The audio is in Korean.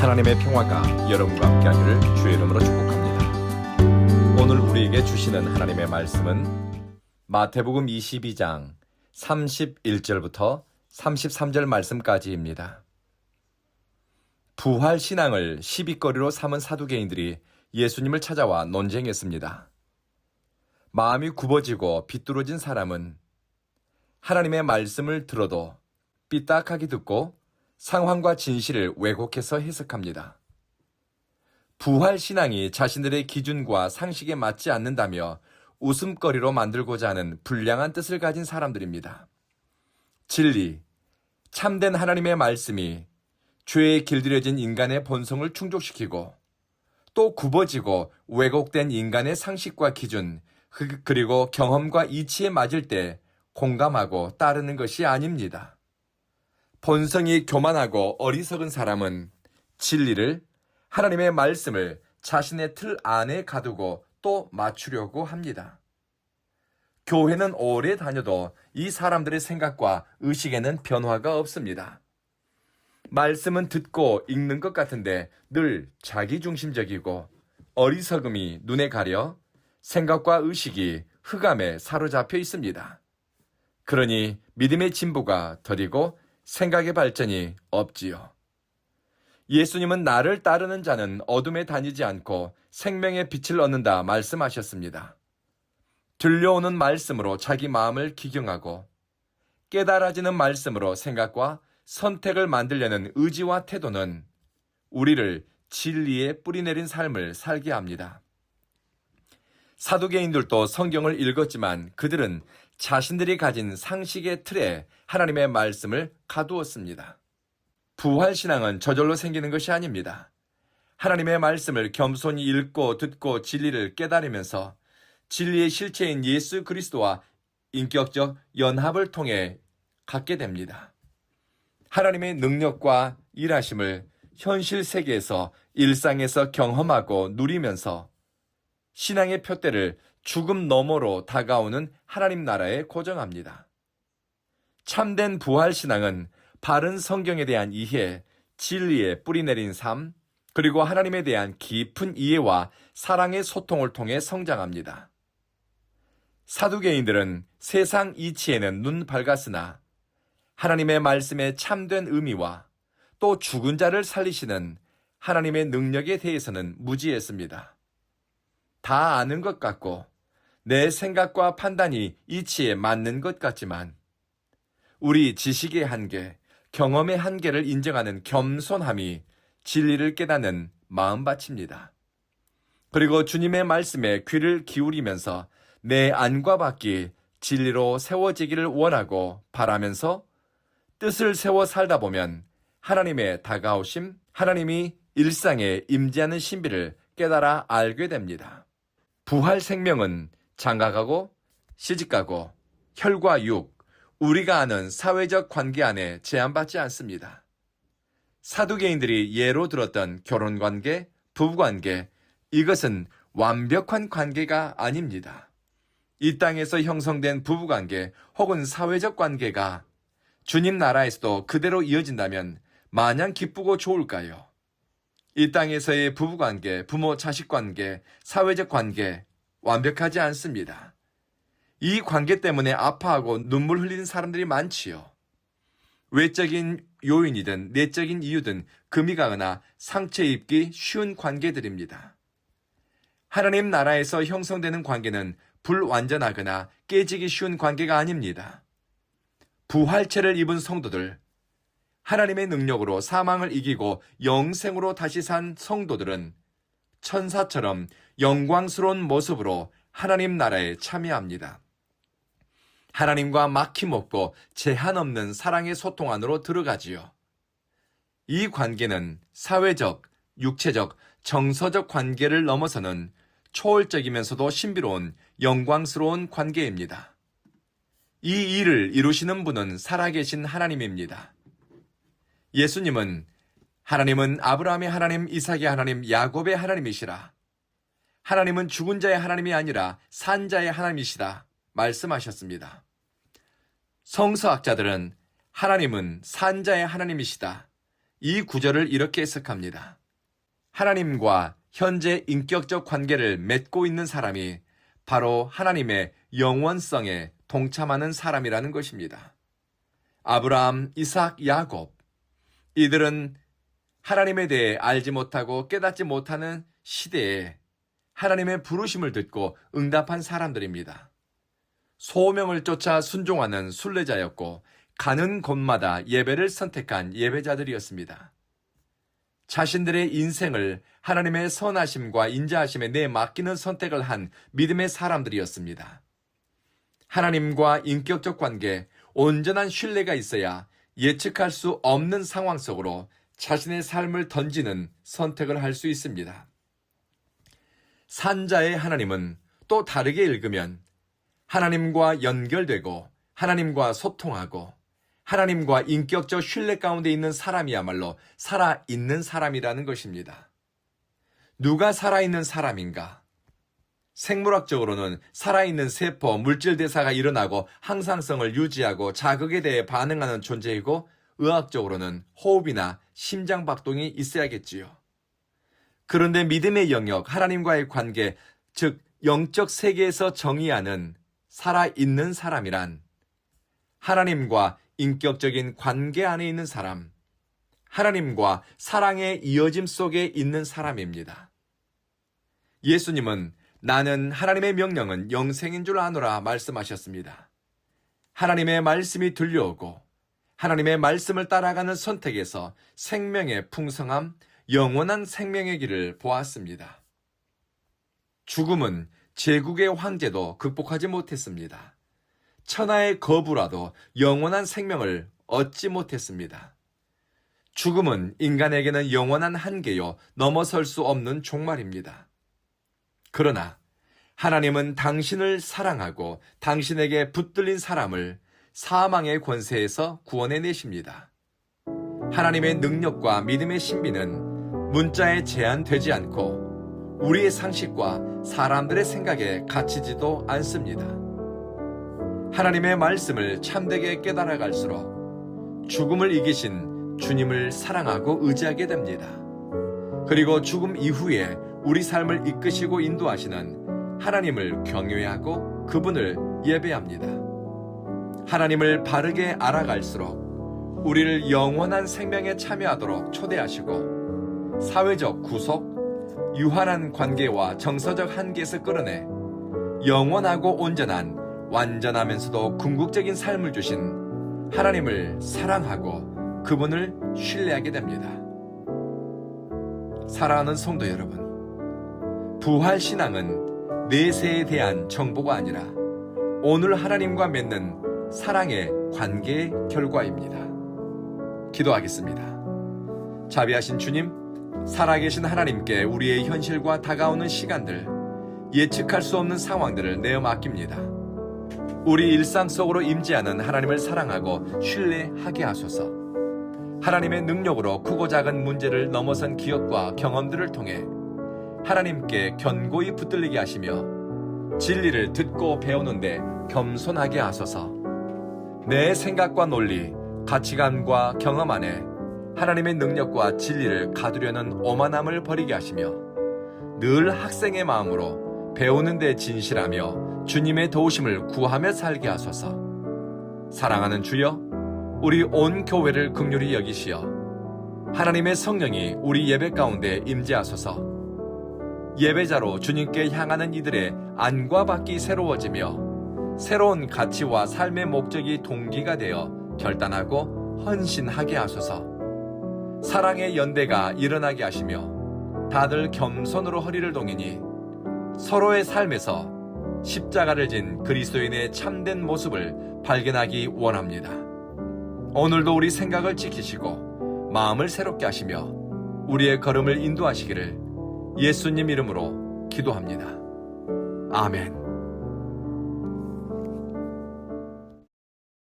하나님의 평화가 여러분과 함께하기를 주의 이름으로 축복합니다. 오늘 우리에게 주시는 하나님의 말씀은 마태복음 22장 31절부터 33절 말씀까지입니다. 부활신앙을 시비거리로 삼은 사두개인들이 예수님을 찾아와 논쟁했습니다. 마음이 굽어지고 비뚤어진 사람은 하나님의 말씀을 들어도 삐딱하게 듣고 상황과 진실을 왜곡해서 해석합니다. 부활신앙이 자신들의 기준과 상식에 맞지 않는다며 웃음거리로 만들고자 하는 불량한 뜻을 가진 사람들입니다. 진리, 참된 하나님의 말씀이 죄에 길들여진 인간의 본성을 충족시키고 또 굽어지고 왜곡된 인간의 상식과 기준, 그리고 경험과 이치에 맞을 때 공감하고 따르는 것이 아닙니다. 본성이 교만하고 어리석은 사람은 진리를, 하나님의 말씀을 자신의 틀 안에 가두고 또 맞추려고 합니다. 교회는 오래 다녀도 이 사람들의 생각과 의식에는 변화가 없습니다. 말씀은 듣고 읽는 것 같은데 늘 자기중심적이고 어리석음이 눈에 가려 생각과 의식이 흑암에 사로잡혀 있습니다. 그러니 믿음의 진보가 더디고 생각의 발전이 없지요. 예수님은 나를 따르는 자는 어둠에 다니지 않고 생명의 빛을 얻는다 말씀하셨습니다. 들려오는 말씀으로 자기 마음을 기경하고 깨달아지는 말씀으로 생각과 선택을 만들려는 의지와 태도는 우리를 진리에 뿌리내린 삶을 살게 합니다. 사두개인들도 성경을 읽었지만 그들은 자신들이 가진 상식의 틀에 하나님의 말씀을 가두었습니다. 부활신앙은 저절로 생기는 것이 아닙니다. 하나님의 말씀을 겸손히 읽고 듣고 진리를 깨달으면서 진리의 실체인 예수 그리스도와 인격적 연합을 통해 갖게 됩니다. 하나님의 능력과 일하심을 현실 세계에서 일상에서 경험하고 누리면서 신앙의 표대를 죽음 너머로 다가오는 하나님 나라에 고정합니다. 참된 부활신앙은 바른 성경에 대한 이해, 진리에 뿌리내린 삶, 그리고 하나님에 대한 깊은 이해와 사랑의 소통을 통해 성장합니다. 사두개인들은 세상 이치에는 눈 밝았으나 하나님의 말씀의 참된 의미와 또 죽은 자를 살리시는 하나님의 능력에 대해서는 무지했습니다. 다 아는 것 같고 내 생각과 판단이 이치에 맞는 것 같지만 우리 지식의 한계, 경험의 한계를 인정하는 겸손함이 진리를 깨닫는 마음밭입니다. 그리고 주님의 말씀에 귀를 기울이면서 내 안과 밖이 진리로 세워지기를 원하고 바라면서 뜻을 세워 살다 보면 하나님의 다가오심, 하나님이 일상에 임재하는 신비를 깨달아 알게 됩니다. 부활 생명은 장가가고 시집가고 혈과 육, 우리가 아는 사회적 관계 안에 제한받지 않습니다. 사두개인들이 예로 들었던 결혼관계, 부부관계, 이것은 완벽한 관계가 아닙니다. 이 땅에서 형성된 부부관계 혹은 사회적 관계가 주님 나라에서도 그대로 이어진다면 마냥 기쁘고 좋을까요? 이 땅에서의 부부관계, 부모-자식 관계, 사회적 관계 완벽하지 않습니다. 이 관계 때문에 아파하고 눈물 흘리는 사람들이 많지요. 외적인 요인이든 내적인 이유든 금이 가거나 상처 입기 쉬운 관계들입니다. 하나님 나라에서 형성되는 관계는 불완전하거나 깨지기 쉬운 관계가 아닙니다. 부활체를 입은 성도들, 하나님의 능력으로 사망을 이기고 영생으로 다시 산 성도들은 천사처럼 영광스러운 모습으로 하나님 나라에 참여합니다. 하나님과 막힘없고 제한 없는 사랑의 소통 안으로 들어가지요. 이 관계는 사회적, 육체적, 정서적 관계를 넘어서는 초월적이면서도 신비로운 영광스러운 관계입니다. 이 일을 이루시는 분은 살아계신 하나님입니다. 예수님은 하나님은 아브라함의 하나님, 이삭의 하나님, 야곱의 하나님이시라. 하나님은 죽은 자의 하나님이 아니라 산 자의 하나님이시다 말씀하셨습니다. 성서학자들은 하나님은 산 자의 하나님이시다, 이 구절을 이렇게 해석합니다. 하나님과 현재 인격적 관계를 맺고 있는 사람이 바로 하나님의 영원성에 동참하는 사람이라는 것입니다. 아브라함, 이삭, 야곱, 이들은 하나님에 대해 알지 못하고 깨닫지 못하는 시대에 하나님의 부르심을 듣고 응답한 사람들입니다. 소명을 쫓아 순종하는 순례자였고 가는 곳마다 예배를 선택한 예배자들이었습니다. 자신들의 인생을 하나님의 선하심과 인자하심에 내맡기는 선택을 한 믿음의 사람들이었습니다. 하나님과 인격적 관계, 온전한 신뢰가 있어야 예측할 수 없는 상황 속으로 자신의 삶을 던지는 선택을 할 수 있습니다. 산자의 하나님은 또 다르게 읽으면 하나님과 연결되고 하나님과 소통하고 하나님과 인격적 신뢰 가운데 있는 사람이야말로 살아있는 사람이라는 것입니다. 누가 살아있는 사람인가? 생물학적으로는 살아있는 세포, 물질 대사가 일어나고 항상성을 유지하고 자극에 대해 반응하는 존재이고 의학적으로는 호흡이나 심장 박동이 있어야겠지요. 그런데 믿음의 영역, 하나님과의 관계, 즉 영적 세계에서 정의하는 살아있는 사람이란 하나님과 인격적인 관계 안에 있는 사람, 하나님과 사랑의 이어짐 속에 있는 사람입니다. 예수님은 나는 하나님의 명령은 영생인 줄 아노라 말씀하셨습니다. 하나님의 말씀이 들려오고 하나님의 말씀을 따라가는 선택에서 생명의 풍성함, 영원한 생명의 길을 보았습니다. 죽음은 제국의 황제도 극복하지 못했습니다. 천하의 거부라도 영원한 생명을 얻지 못했습니다. 죽음은 인간에게는 영원한 한계요 넘어설 수 없는 종말입니다. 그러나 하나님은 당신을 사랑하고 당신에게 붙들린 사람을 사망의 권세에서 구원해내십니다. 하나님의 능력과 믿음의 신비는 문자에 제한되지 않고 우리의 상식과 사람들의 생각에 갇히지도 않습니다. 하나님의 말씀을 참되게 깨달아갈수록 죽음을 이기신 주님을 사랑하고 의지하게 됩니다. 그리고 죽음 이후에 우리 삶을 이끄시고 인도하시는 하나님을 경외하고 그분을 예배합니다. 하나님을 바르게 알아갈수록 우리를 영원한 생명에 참여하도록 초대하시고 사회적 구속, 유한한 관계와 정서적 한계에서 끌어내 영원하고 온전한 완전하면서도 궁극적인 삶을 주신 하나님을 사랑하고 그분을 신뢰하게 됩니다. 사랑하는 성도 여러분, 부활신앙은 내세에 대한 정보가 아니라 오늘 하나님과 맺는 사랑의 관계의 결과입니다. 기도하겠습니다. 자비하신 주님, 살아계신 하나님께 우리의 현실과 다가오는 시간들, 예측할 수 없는 상황들을 내어 맡깁니다. 우리 일상 속으로 임재하는 하나님을 사랑하고 신뢰하게 하소서. 하나님의 능력으로 크고 작은 문제를 넘어선 기억과 경험들을 통해 하나님께 견고히 붙들리게 하시며 진리를 듣고 배우는데 겸손하게 하소서. 내 생각과 논리, 가치관과 경험 안에 하나님의 능력과 진리를 가두려는 오만함을 버리게 하시며 늘 학생의 마음으로 배우는 데 진실하며 주님의 도우심을 구하며 살게 하소서. 사랑하는 주여, 우리 온 교회를 긍휼히 여기시어 하나님의 성령이 우리 예배 가운데 임재하소서. 예배자로 주님께 향하는 이들의 안과 밖이 새로워지며 새로운 가치와 삶의 목적이 동기가 되어 결단하고 헌신하게 하소서. 사랑의 연대가 일어나게 하시며 다들 겸손으로 허리를 동이니 서로의 삶에서 십자가를 진 그리스도인의 참된 모습을 발견하기 원합니다. 오늘도 우리 생각을 지키시고 마음을 새롭게 하시며 우리의 걸음을 인도하시기를 예수님 이름으로 기도합니다. 아멘.